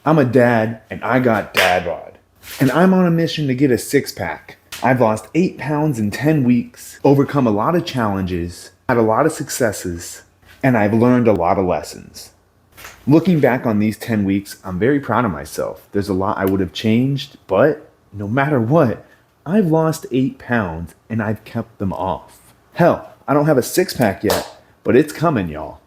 I'm a dad and I got dad bod. And I'm on a mission to get a six pack. I've lost 8 pounds in 10 weeks, overcome a lot of challenges, had a lot of successes, and I've learned a lot of lessons. Looking back on these 10 weeks, I'm very proud of myself. There's a lot I would have changed, but no matter what, I've lost 8 pounds and I've kept them off. Hell, I don't have a six pack yet, but it's coming, y'all.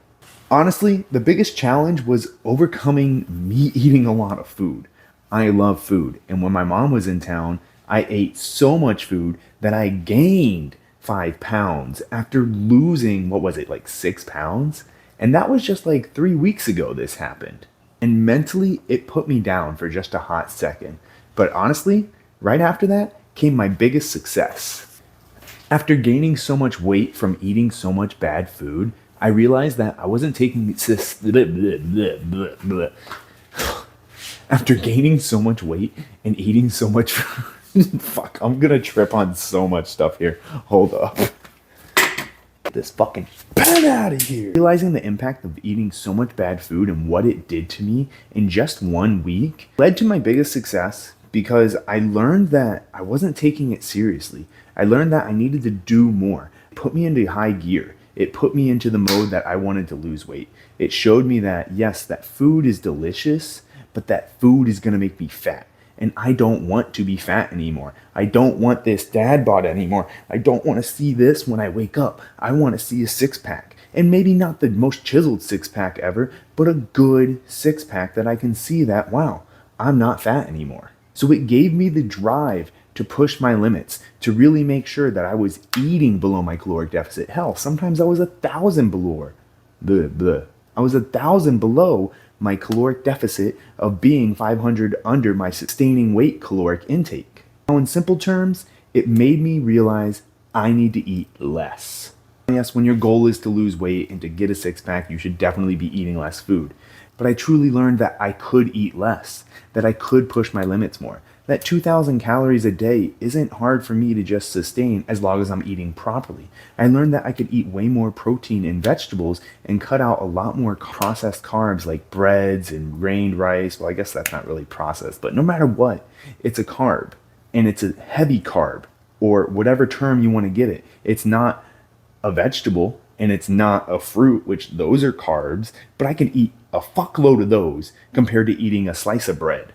Honestly, the biggest challenge was overcoming me eating a lot of food. I love food, and when my mom was in town, I ate so much food that I gained 5 pounds after losing, what was it, like 6 pounds? And that was just like 3 weeks ago this happened. And mentally, it put me down for just a hot second. But honestly, right after that came my biggest success. After gaining so much weight from eating so much bad food, I realized that I wasn't taking this. After gaining so much weight and eating so much fuck, I'm gonna trip on so much stuff here. Hold up. Get this fucking pen out of here. Realizing the impact of eating so much bad food and what it did to me in just 1 week led to my biggest success because I learned that I wasn't taking it seriously. I learned that I needed to do more. It put me into high gear. It put me into the mode that I wanted to lose weight. It showed me that, yes, that food is delicious, but that food is gonna make me fat. And I don't want to be fat anymore. I don't want this dad bod anymore. I don't want to see this when I wake up. I want to see a six pack. And maybe not the most chiseled six pack ever, but a good six pack that I can see that, wow, I'm not fat anymore. So it gave me the drive to push my limits, to really make sure that I was eating below my caloric deficit. Hell, sometimes I was 1,000 below. I was 1,000 below my caloric deficit of being 500 under my sustaining weight caloric intake. Now, in simple terms, it made me realize I need to eat less. Yes, when your goal is to lose weight and to get a six pack, you should definitely be eating less food. But I truly learned that I could eat less, that I could push my limits more. That 2,000 calories a day isn't hard for me to just sustain as long as I'm eating properly. I learned that I could eat way more protein and vegetables and cut out a lot more processed carbs like breads and grained rice. Well, I guess that's not really processed, but no matter what, it's a carb, and it's a heavy carb, or whatever term you want to get it. It's not a vegetable and it's not a fruit, which those are carbs, but I can eat a fuckload of those compared to eating a slice of bread.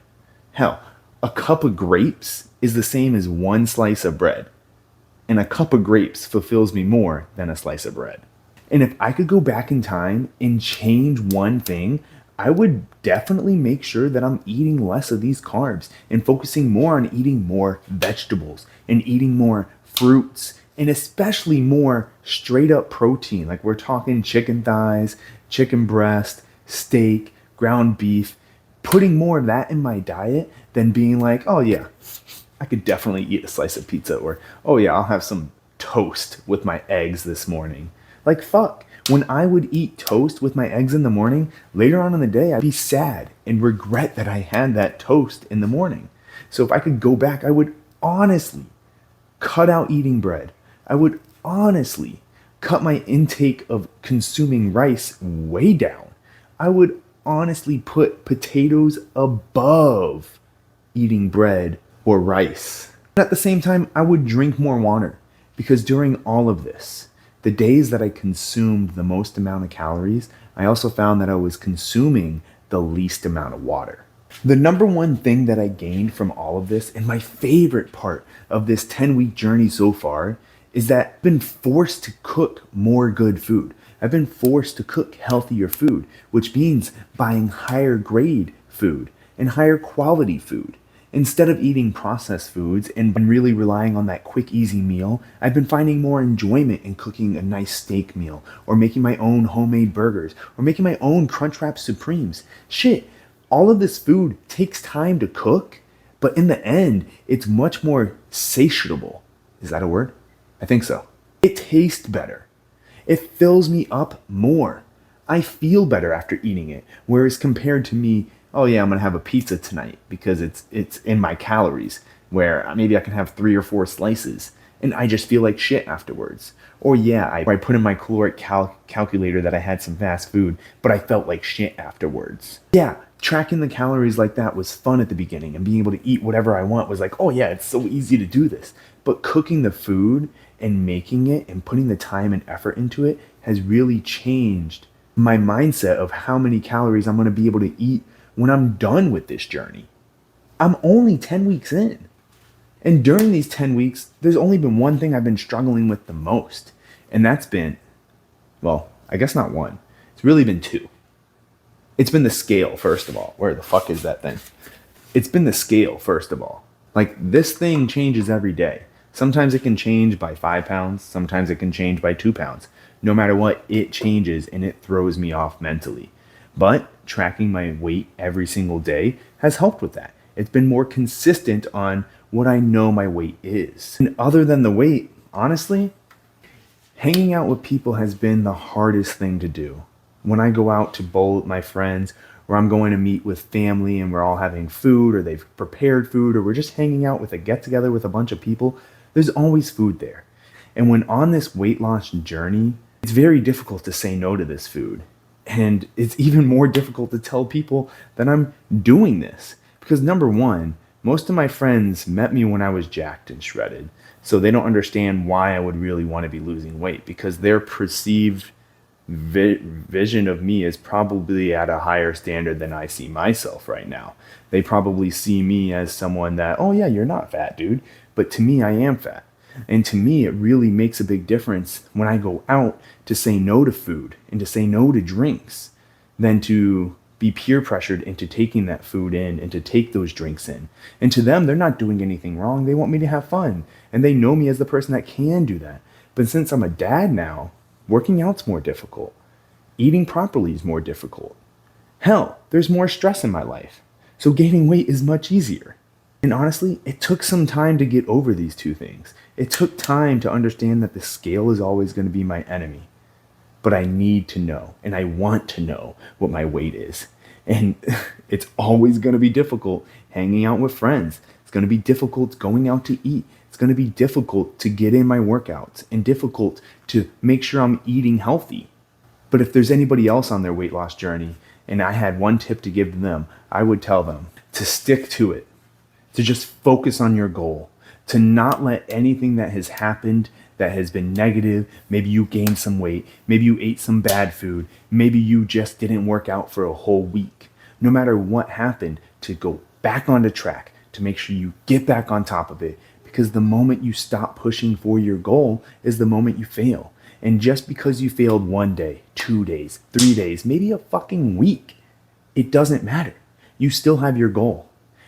Hell, a cup of grapes is the same as one slice of bread. And a cup of grapes fulfills me more than a slice of bread. And if I could go back in time and change one thing, I would definitely make sure that I'm eating less of these carbs and focusing more on eating more vegetables and eating more fruits and especially more straight up protein. Like we're talking chicken thighs, chicken breast, steak, ground beef, putting more of that in my diet than being like, oh yeah, I could definitely eat a slice of pizza, or oh yeah, I'll have some toast with my eggs this morning. Like fuck, when I would eat toast with my eggs in the morning, later on in the day I'd be sad and regret that I had that toast in the morning. So if I could go back, I would honestly cut out eating bread. I would honestly cut my intake of consuming rice way down. I would honestly put potatoes above eating bread or rice. But at the same time, I would drink more water because during all of this, the days that I consumed the most amount of calories, I also found that I was consuming the least amount of water. The number one thing that I gained from all of this, and my favorite part of this 10-week journey so far, is that I've been forced to cook more good food. I've been forced to cook healthier food, which means buying higher grade food and higher quality food. Instead of eating processed foods and really relying on that quick, easy meal, I've been finding more enjoyment in cooking a nice steak meal, or making my own homemade burgers, or making my own Crunchwrap Supremes. Shit, all of this food takes time to cook, but in the end, it's much more satiable. Is that a word? I think so. It tastes better. It fills me up more. I feel better after eating it. Whereas compared to me, oh yeah, I'm gonna have a pizza tonight because it's in my calories, where maybe I can have 3 or 4 slices and I just feel like shit afterwards. Or yeah, I put in my caloric calculator that I had some fast food, but I felt like shit afterwards. Yeah, Tracking the calories like that was fun at the beginning, and being able to eat whatever I want was like, oh yeah, it's so easy to do this. But cooking the food and making it and putting the time and effort into it has really changed my mindset of how many calories I'm going to be able to eat when I'm done with this journey. I'm only 10 weeks in. And during these 10 weeks, there's only been one thing I've been struggling with the most. And that's been, well, I guess not one. It's really been two. It's been the scale, first of all. Where the fuck is that thing? It's been the scale, first of all. Like, this thing changes every day. Sometimes it can change by 5 pounds. Sometimes it can change by 2 pounds. No matter what, it changes and it throws me off mentally. But tracking my weight every single day has helped with that. It's been more consistent on what I know my weight is. And other than the weight, honestly, hanging out with people has been the hardest thing to do. When I go out to bowl with my friends, or I'm going to meet with family and we're all having food, or they've prepared food, or we're just hanging out with a get together with a bunch of people, there's always food there. And when on this weight loss journey, it's very difficult to say no to this food. And it's even more difficult to tell people that I'm doing this. Because number one, most of my friends met me when I was jacked and shredded. So they don't understand why I would really want to be losing weight, because their perceived vision of me is probably at a higher standard than I see myself right now. They probably see me as someone that, oh yeah, you're not fat, dude. But to me, I am fat. And to me, it really makes a big difference when I go out to say no to food and to say no to drinks than to be peer pressured into taking that food in and to take those drinks in. And to them, they're not doing anything wrong. They want me to have fun. And they know me as the person that can do that. But since I'm a dad now, working out's more difficult. Eating properly is more difficult. Hell, there's more stress in my life. So gaining weight is much easier. And honestly, it took some time to get over these two things. It took time to understand that the scale is always going to be my enemy. But I need to know, and I want to know what my weight is. And it's always going to be difficult hanging out with friends. It's going to be difficult going out to eat. It's going to be difficult to get in my workouts and difficult to make sure I'm eating healthy. But if there's anybody else on their weight loss journey, and I had one tip to give to them, I would tell them to stick to it, to just focus on your goal, to not let anything that has happened that has been negative, maybe you gained some weight, maybe you ate some bad food, maybe you just didn't work out for a whole week. No matter what happened, to go back onto track, to make sure you get back on top of it, because the moment you stop pushing for your goal is the moment you fail. And just because you failed 1 day, 2 days, 3 days, maybe a fucking week, it doesn't matter. You still have your goal.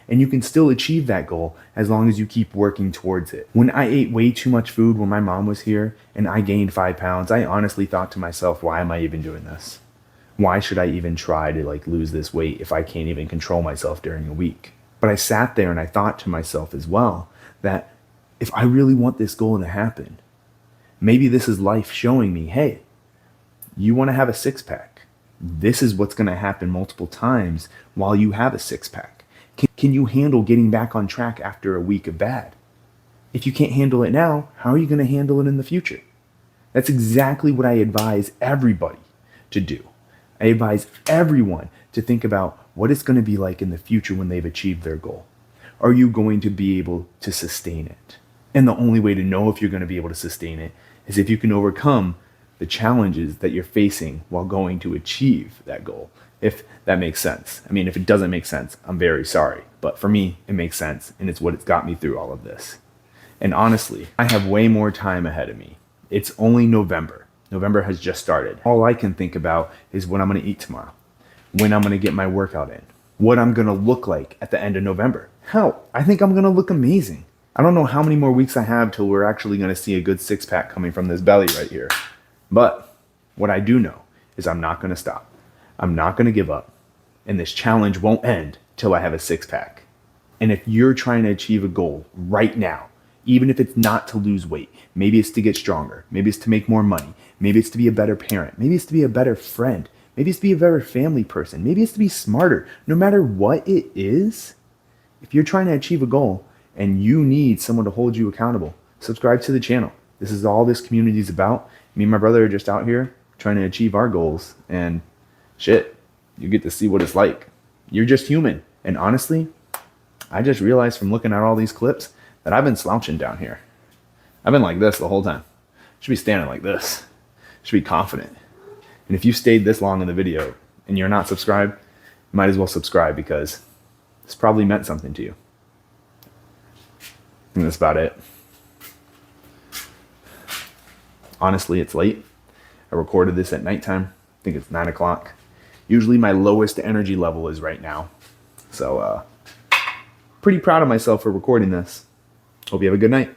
And you can still achieve that goal as long as you keep working towards it. When I ate way too much food when my mom was here and I gained 5 pounds, I honestly thought to myself, why am I even doing this? Why should I even try to lose this weight if I can't even control myself during a week? But I sat there and I thought to myself as well that if I really want this goal to happen, maybe this is life showing me, hey, you want to have a six-pack. This is what's going to happen multiple times while you have a six-pack. Can you handle getting back on track after a week of bad? If you can't handle it now, how are you going to handle it in the future? That's exactly what I advise everybody to do. I advise everyone to think about what it's going to be like in the future when they've achieved their goal. Are you going to be able to sustain it? And the only way to know if you're going to be able to sustain it is if you can overcome the challenges that you're facing while going to achieve that goal. If that makes sense. I mean, if it doesn't make sense, I'm very sorry. But for me, it makes sense, and it's what it's got me through all of this. And honestly, I have way more time ahead of me. It's only November. November has just started. All I can think about is what I'm going to eat tomorrow, when I'm going to get my workout in, what I'm going to look like at the end of November. Hell, I think I'm going to look amazing. I don't know how many more weeks I have till we're actually going to see a good six-pack coming from this belly right here. But what I do know is I'm not going to stop. I'm not going to give up. And this challenge won't end till I have a six-pack. And if you're trying to achieve a goal right now, even if it's not to lose weight, maybe it's to get stronger, maybe it's to make more money, maybe it's to be a better parent, maybe it's to be a better friend, maybe it's to be a better family person, maybe it's to be smarter. No matter what it is, if you're trying to achieve a goal and you need someone to hold you accountable, subscribe to the channel. This is all this community is about. Me and my brother are just out here trying to achieve our goals, and shit, you get to see what it's like. You're just human. And honestly, I just realized from looking at all these clips that I've been slouching down here. I've been like this the whole time. Should be standing like this. Should be confident. And if you stayed this long in the video and you're not subscribed, you might as well subscribe because this probably meant something to you. And that's about it. Honestly, it's late. I recorded this at nighttime. I think it's 9 o'clock. Usually my lowest energy level is right now. So, pretty proud of myself for recording this. Hope you have a good night.